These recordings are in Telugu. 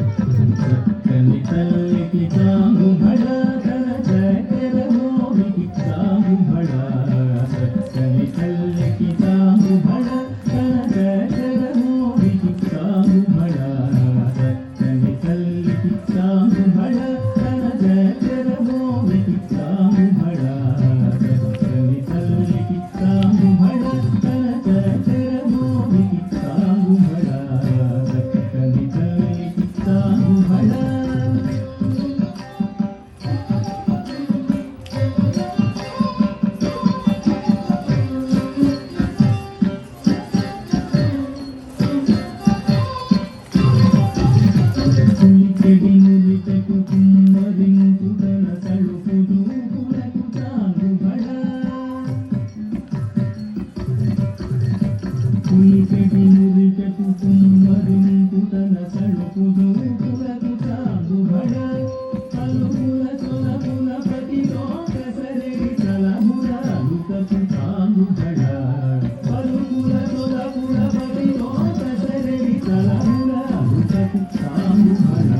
చక్కని తల్లికి చాంగుబళ తన చక్కెర మోవికి చాంగుబళ చక్కని తల్లికి చాంగుబళ తన చక్కెర మోవికి చాంగుబళ చక్కని తల్లికి చాంగుబళ తన చక్కెర మోవికి చాంగుబళ చక్కని తల్లికి చాంగుబళ తన చక్కెర మోవికి చాంగుబళ చక్కని తల్లికి చాంగుబళ కులికెడి నులిటకు కుమ్మరింపుదల తలుపు దూపులకు చాంగుబళ కులికెడి నులిటకు కుమ్మరింపుదల తలుపు దూపులకు చాంగుబళ పలుకుల తొలపుల ప్రతిలోక సరడి తలమురాలుకకు చాంగుబళ పలుకుల తొలపుల ప్రతిలోక సరడి తలమురాలుకకు చాంగుబళ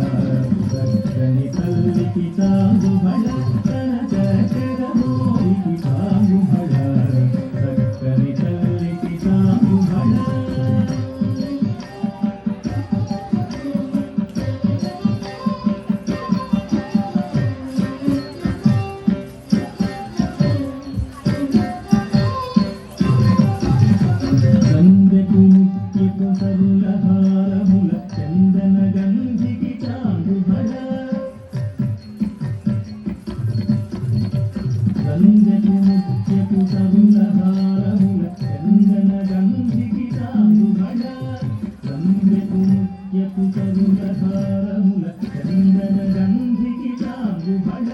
చక్కని తల్లికి చాంగుబళ తన చక్కెర మోవికి చాంగుబళ చక్కని తల్లికి చాంగుబళ సందెకు ముక్కిపు సరుల హారముల చందన గంధికి చాంగుబళ సందెకు ముక్కిపు సరుల హారముల చందన గంధికి చాంగుబళ సందెకు ముక్కిపు సరుల హారముల చందన గంధికి చాంగుబళ